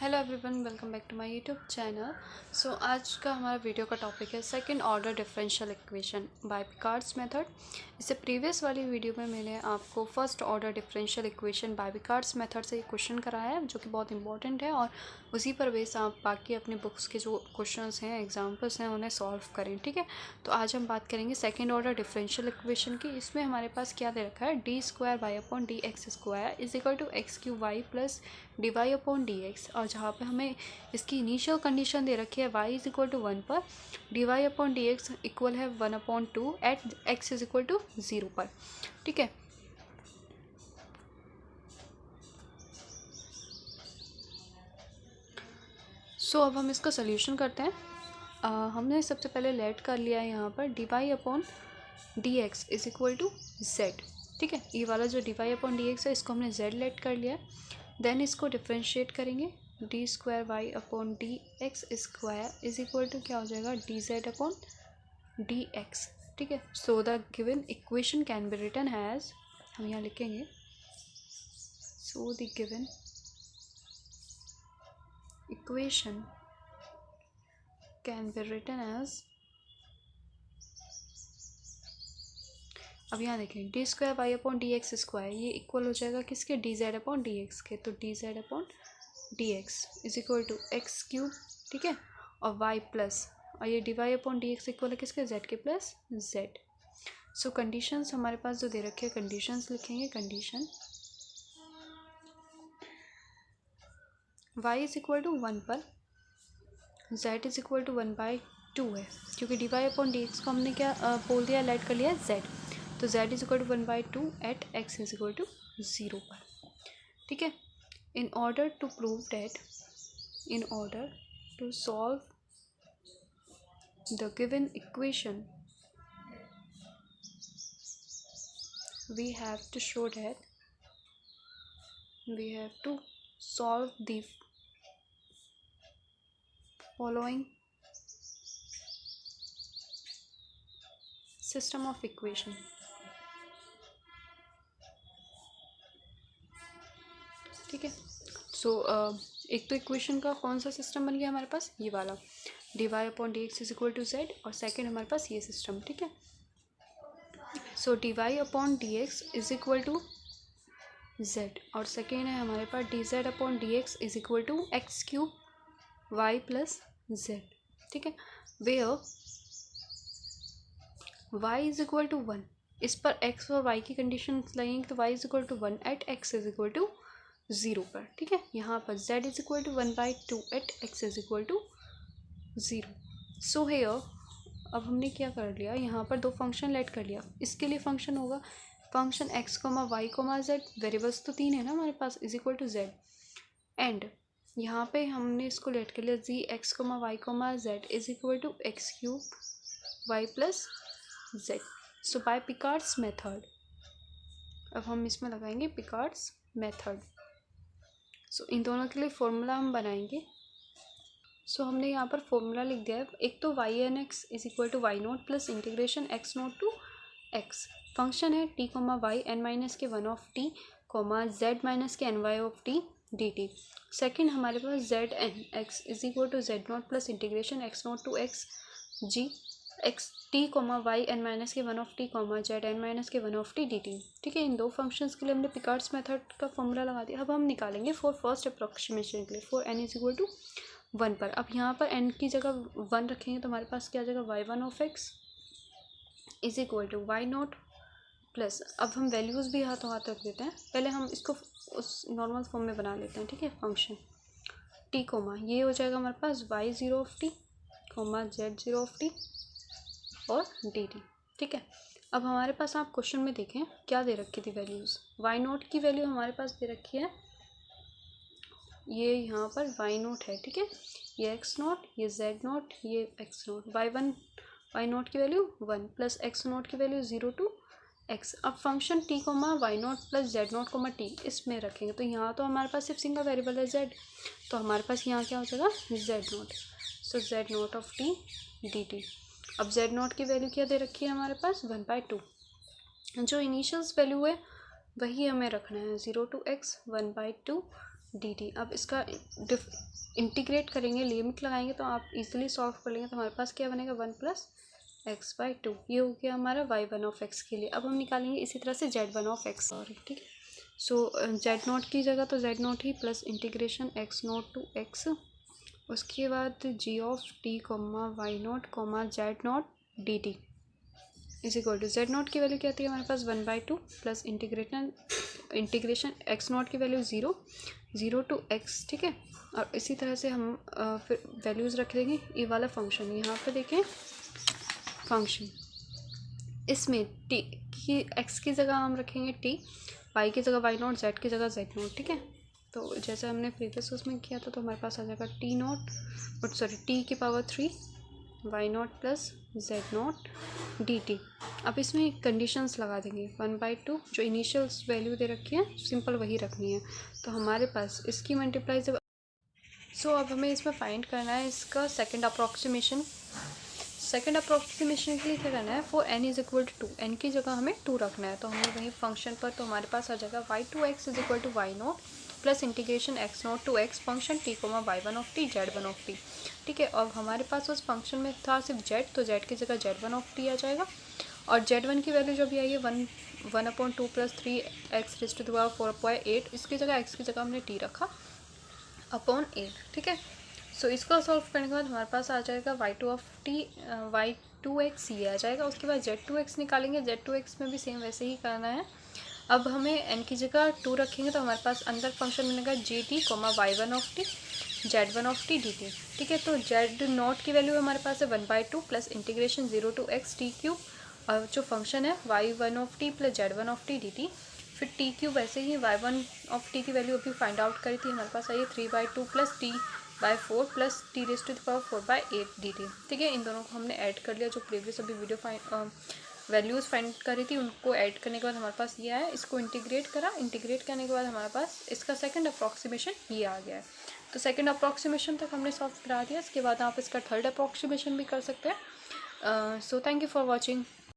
Hello everyone, welcome back to my YouTube channel. So आज का हमारा वीडियो का टॉपिक है second order differential equation by Picard's method. इससे प्रीवियस वाली वीडियो में मैंने आपको first order differential equation by Picard's method से क्वेश्चन कराया है, जो कि बहुत इंपॉर्टेंट है, और उसी पर बेस आप बाकी अपने बुक्स के जो क्वेश्चंस हैं, एग्जाम्पल्स हैं, उन्हें सॉल्व करें। ठीक है, तो आज हम बात करेंगे सेकेंड ऑर्डर डिफरेंशियल इक्वेशन की। इसमें हमारे पास क्या दे रखा है, d square y upon D x square is equal to x q y plus d Y upon D x, और जहाँ पे हमें इसकी इनिशियल कंडीशन दे रखी है y इज इक्वल टू 1 पर, d Y upon D x equal है 1/2 at x is equal to 0 पर। ठीक है, सो अब हम इसका सोल्यूशन करते हैं। हमने सबसे पहले लेट कर लिया है यहाँ पर d Y upon D x is equal to z. ठीक है, ये वाला जो d Y upon D x है, इसको हमने जेड लेट कर लिया है। देन इसको डिफ्रेंशिएट करेंगे, d square y upon D x square is equal to क्या हो जाएगा, d Z upon D x. ठीक है, so the given equation can be written as, हम यहाँ लिखेंगे, so the given equation can be written as, अब यहाँ देखें d square y upon D x square, ये इक्वल हो जाएगा किसके, d Z upon D x के। तो d Z upon D x is equal to x cube, ठीक है, और वाई प्लस, और ये d Y upon D x equal है किसके, जेड के प्लस जेड। सो कंडीशंस हमारे पास जो दे रखे हैं, कंडीशंस लिखेंगे, condition y is equal to 1 पर, z इज इक्वल टू 1/2 है, क्योंकि d Y upon D x को हमने क्या बोल दिया, लेट कर लिया z, तो z is equal to 1/2 at x is equal to 0 पर। ठीक है, in order to prove that, in order to solve the given equation, we have to show that, we have to solve the following system of equation. ठीक है, सो एक तो equation का कौन सा सिस्टम बन गया हमारे पास, ये वाला D Y upon D x is equal to Z, और सेकेंड हमारे पास ये सिस्टम। ठीक है, so D Y upon D x is equal to Z, और सेकेंड है हमारे पास D Z upon D x is equal to x cube Y plus Z. ठीक है, where Y is equal to 1, इस पर एक्स और वाई की कंडीशन लगेंगे, तो y is equal to 1 at x is equal to 0 पर। ठीक है, यहाँ पर z is equal to 1/2 at x is equal to 0। So here, अब हमने क्या कर लिया, यहाँ पर दो फंक्शन लेट कर लिया। इसके लिए फंक्शन होगा function x, y, z, variables तो 3 है ना हमारे पास, is equal to z, and यहाँ पे हमने इसको लेट कर लिया G x, y, z is equal to x cube Y plus Z. So by Picard's method, अब हम इसमें लगाएंगे पिकार्ड्स मेथड। सो इन दोनों के लिए फॉर्मूला हम बनाएंगे। सो हमने यहाँ पर फॉर्मूला लिख दिया है, एक तो Y N X is equal to Y note plus integration X naught to X, function है T comma Y N minus K 1 of T comma Z minus K N Y of T D T. Second हमारे पास Z N X is equal to Z naught plus integration X naught to X G X T comma Y N minus K 1 of T comma Z N minus K 1 of T D t. ठीक है, इन दो functions के लिए हमने Picard's method का formula लगा दिया। अब हम निकालेंगे फॉर फर्स्ट अप्रोक्सीमेशन के लिए, for n is equal to 1 पर। अब यहाँ पर एन की जगह 1 रखेंगे तो हमारे पास क्या आ जाएगा, y1 of x is equal to Y note plus, अब हम वैल्यूज़ भी हाथों हाथ रख देते हैं, पहले हम इसको उस नॉर्मल फॉर्म में बना लेते हैं। ठीक है, फंक्शन टी कोमा ये हो जाएगा हमारे पास y0 of T comma z0 of t और डी टी। ठीक है, अब हमारे पास आप क्वेश्चन में देखें क्या दे रखी थी वैल्यूज़, वाई नोट की वैल्यू हमारे पास दे रखी है, ये यहाँ पर वाई नोट है। ठीक है, ये एक्स नोट, ये जेड नोट, ये एक्स नोट, वाई नोट की वैल्यू 1 प्लस एक्स नोट की वैल्यू 0 टू एक्स। अब function t comma y note plus z nought comma t इसमें रखेंगे, तो यहाँ तो हमारे पास सिर्फ सिंगल वेरिएबल है जेड, तो हमारे पास यहाँ क्या हो जाएगा, Z note. So Z note of T D T. अब जेड नोट की वैल्यू क्या दे रखी है हमारे पास, 1/2, जो इनिशियल्स वैल्यू है वही हमें रखना है, 0 टू एक्स 1/2 dt। अब इसका इंटीग्रेट करेंगे, लिमिट लगाएंगे तो आप इजीली सॉल्व कर लेंगे। तो हमारे पास क्या बनेगा 1 प्लस एक्स बाई टू, ये हो गया हमारा y1 ऑफ x के लिए। अब हम निकालेंगे इसी तरह से z1 ऑफ x, सॉरी ठीक है। सो z नोट की जगह तो z नोट ही plus integration x nought to x, उसके बाद g of t comma y nought comma z nought d t is equal to z nought की वैल्यू क्या आती है हमारे पास 1/2 प्लस इंटीग्रेशन x नोट की वैल्यू 0 टू x, ठीक है। और इसी तरह से हम फिर वैल्यूज़ रख देंगे। ये वाला फंक्शन यहाँ पे देखें, फंक्शन इसमें t की x की जगह हम रखेंगे t, y की जगह y नोट, z की जगह z नोट, ठीक है। तो जैसे हमने प्रीवियस उसमें किया था तो हमारे पास आ जाएगा t नोट सॉरी t की power 3 y note plus z nought d T. अब इसमें कंडीशंस लगा देंगे 1/2, जो इनिशियल वैल्यू दे रखी है सिंपल वही रखनी है। तो हमारे पास इसकी मल्टीप्लाई जब अब हमें इसमें फाइंड करना है इसका सेकंड अप्रॉक्सीमेशन। सेकंड अप्रॉक्सीमेशन के लिए क्या करना है, for n is equal to 2, n की जगह हमें 2 रखना है। तो हमें वही फंक्शन पर, तो हमारे पास आ जाएगा y2x is equal to Y note plus integration x nought to x function t comma y1 of t z1 of t, ठीक है। अब हमारे पास उस फंक्शन में था सिर्फ z, तो z की जगह z1 ऑफ t आ जाएगा। और z1 की वैल्यू जो भी आई है 1/2 plus 3x raise to the power 4/8, इसकी जगह x की जगह हमने t रखा अपॉन 8, ठीक है। सो इसको सॉल्व करने के बाद हमारे पास आ जाएगा y2 ऑफ t y2x ये आ जाएगा। उसके बाद z2x निकालेंगे, z2x में भी सेम वैसे ही करना है। अब हमें n की जगह 2 रखेंगे तो हमारे पास अंदर फंक्शन बनेगा gt comma y1 of t z1 of t dt, ठीक है। तो z नॉट की वैल्यू हमारे पास है 1/2 plus integration 0 to x t cube, और जो फंक्शन है y1 of t plus z1 of t dt। फिर टी क्यूब वैसे ही y1 ऑफ t की वैल्यू अभी फाइंड आउट करी थी, हमारे पास आई है 3/2 plus t/4 plus t raise to the power 4/8 dt, ठीक है। इन दोनों को हमने ऐड कर लिया। जो प्रीवियस अभी वीडियो वैल्यूज़ फाइंड करी थी उनको ऐड करने के बाद हमारे पास ये आया। इसको इंटीग्रेट करा, इंटीग्रेट करने के बाद हमारे पास इसका सेकंड अप्रॉक्सीमेशन ये आ गया है। तो सेकंड अप्रॉक्सीमेशन तक हमने सॉल्व करा दिया। इसके बाद आप इसका थर्ड अप्रॉक्सीमेशन भी कर सकते हैं। So thank you for watching.